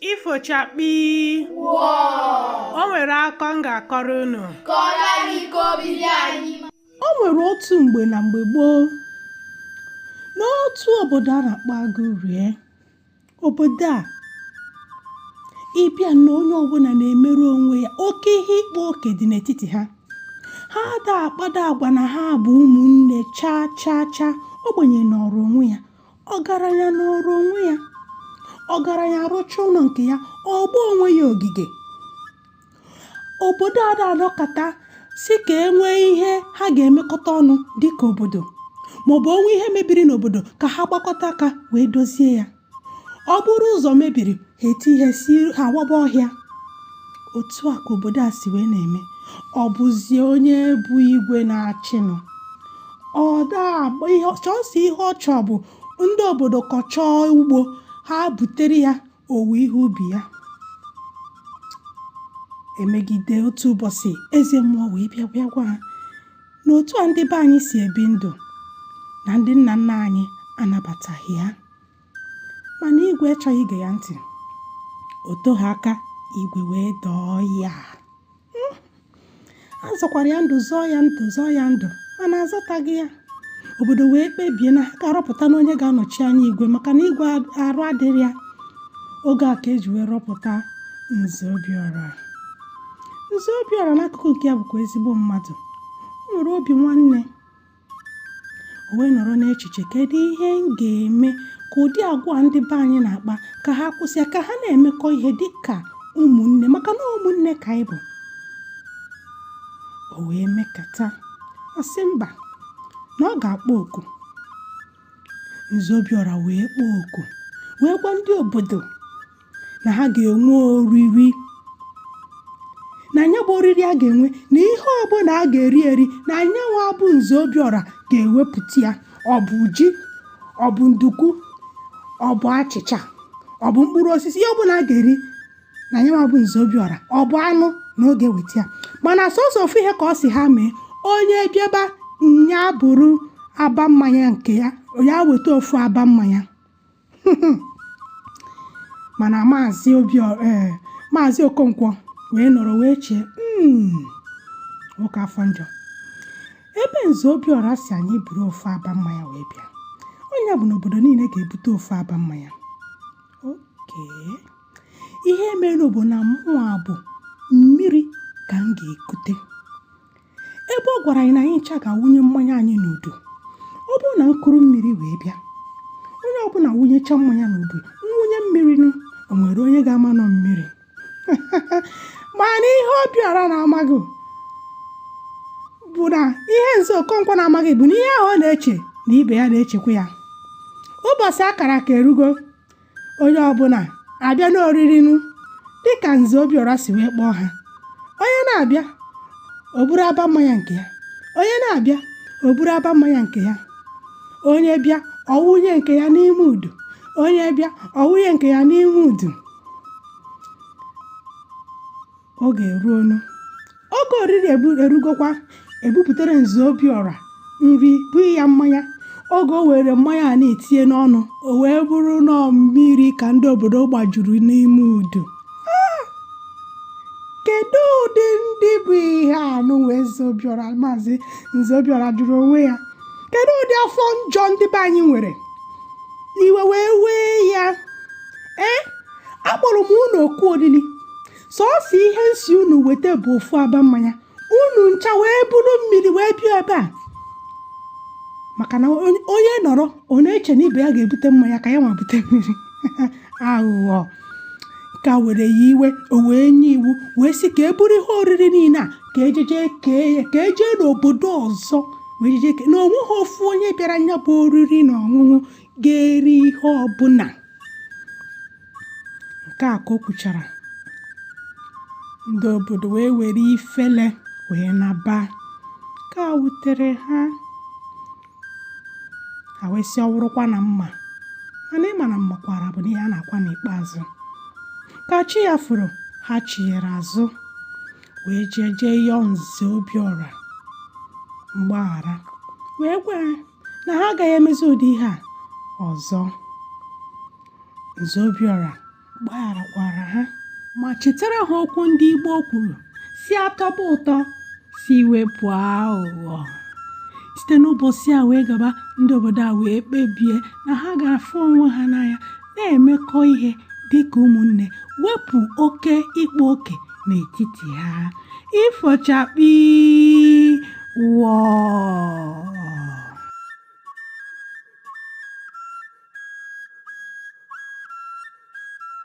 Ifochakpi. O nwere akọ m ga-akọrọ unu. O nwere otu mgbe na mgbe gboo n'otu obodo a na-akpọ Agụrie. Obodo a ịbịa na onye ọbụla na-emerụ onwe ya, oke ihe ịkpa oke dị n'etiti ha. Ha ada akpada agwa na ha bụ ụmụnne chaa. Ogbenye nọrọ onwe ya, ọgaranya nọrọ onwe ya. Ọgaranya rụcha ụlọ nke ya, ọgba onwe ya ogige. Obodo a na-anọkọta si ka enwee ihe ha ga-emekọta ọnụ dịka obodo, maọbụ onwe ihe mebiri n'obodo ka ha gbakọta aka wee dozie ya. Ọ bụrụ ụzọ mebiri, ha eti ihe si ha waba ọhịa. Otu a ka obodo a si wee na-eme. Ọ bụzie onye bụ igwe na-achịnụ, chọọsọ ihe ọ chọọ bụ ndị obodo kọchọọ ugbo, ha butere ya owu ihe ubi ya. Emegide otu ụbọchị, eze mmụọ wee bịa gwa ha na otu a ndị be anyị si ebi ndụ na ndị nna nna anyị anabataghị ya. Mana igwe achọghị ige ya ntị. O toghị aka, igwe wee dọọ ya. A zọkwara ya ndụ, zọọ ya ndụ, mana azọtaghị ya. Obodo wee kpebie na ha ga-arọpụta na onye ga-anọchi anya igwe, maka na igwe arụ adịrị ya. Oge a ka eji wee rọpụta Nze Obiora. Nze Obiora n'akụkụ nke ya bụkwa ezigbo mmadụ. O nwere obi nwanne. O wee nọrọ n'echiche, kedu ihe m ga-eme ka ụdị agwa ndị be anyị na-akpa ka ha kwụsịa, ka ha na-emekọ ihe dịka ụmụnne, maka na ụmụnne ka anyị bụ. O wee mekata, ọ sị mba, na ọ ga-akpọ oku. Nze Obiora wee kpọọ oku, wee gwa ndị obodo na ha ga-enwe oriri, na anya bụ oriri a ga-enwe, na ihe ọbụla a ga-eri na anyanwụ abụ Nze Obiora ga-ewepụta ya. Ọ bụ ji, ọ bụ nduku, ọ bụ achịcha, ọ bụ mkpụrụ osisi, ihe ọbụla a ga-eri na anyanwụ abụ Nze Obiora, ọ bụ anụ na oge weta ya. Mana sọsọ ofu ihe ka ọ si ha mee, onye bịaba nya bụrụ aba mmanya nke ya, ya weta ofu aba mmanya. Mana Maazị Okonkwo wee nọrọ wee chee, nwoke afọ njọ, ebe Nze Obiora si anyị buru ofu aba mmanya wee bịa, onye bụ n'obodo niile ga-ebute ofu aba mmanya. Oke, ihe mere bụ na mmụọ bụ mmiri ka m ga-ekute. Ebe ọ gwara anyị na anyị ncha ga-awụnye mmanya anyị n'udu. Ọ bụrụ na nkuru mmiri wee bịa, onye ọbụla wụnyecha mmanya n'udu, nwunye mmiri nụ, o nwere onye ga-ama nọ mmiri. Mana ihe Obiora na-amaghị bụ na ihe Nze Okonkwo na-amaghị bụ na ihe ahụ ọ na-eche na ibe ya na-echekwa ya. Ụbọchị akara aka erugo, onye ọbụla abịa n'oriri nụ dịka Nze Obiora si wee kpọọ ha. Onye na-abịa, o buru aba mmanya nke ya. Onye na-abịa, o buru aba mmanya nke ya. Onye bịa, ọ wụnye nke ya n'ime udu. Onye bịa, ọ wụnye nke ya n'ime udu. Oge eruonu, oge oriri erugokwa, ebuputere Nze Obiora nri, bụ ya mmanya. Oge o were mmanya a na-etinye n'ọnụ, o wee bụrụ nọ mmiri ka ndị obodo gbajuru n'ime udu. Kedu ụdị ndị bụ ihe anụ wee Nze Obiora? Maazị Nze Obiora jụrụ onwe ya, kedu ụdị afọ njọ ndị be anyị nwere? Iwe wee wee ya. Akpọrọ m unu oku oriri, sọọsọ ihe nsi unu weta bụ ofu aba mmanya, unu ncha wee buru mmiri wee bịa ebe a. Maka na onye nọrọ ọ na-eche na ibe ya ga-ebute mmanya ka ya nwa bute mmiri. Aghụghọ. Ka were ya iwe, o wee nye iwu wee sị ka e buru ihe oriri niile a ka ejeje kee ya, ka eje n'obodo ọzọ wee jeje na onweghị ofu onye bịara nya bụ oriri na ọṅụṅụ ga-eri ihe ọbụla. Nke a ka o kwuchara, ndị obodo wee were ifele wee naba. Ka wutere ha, ha wee sị ọwụrụkwa na mma, mana ịma na mma kwara bụ n'ihe a na-akwa n'ikpeazụ. Ka chi ya furu, ha chinyere azụ wee jee yọọ Nze Obiora mgbaghara, wee gwa na ha agaghị emezi ụdị ihe a ọzọ. Nze Obiora gbagharakwara ha ma chetara ha okwu ndị Igbo kwuru si atọba ụtọ si wepụ aghụghọ. Site n'ụbọchị a wee gaba, ndị obodo a wee kpebie na ha ga-afụ onwe ha n'anya, na-emekọ ihe dịka ụmụnne, wepụ oke ịkpa oke n'etiti ha. Ifochakpi wụọ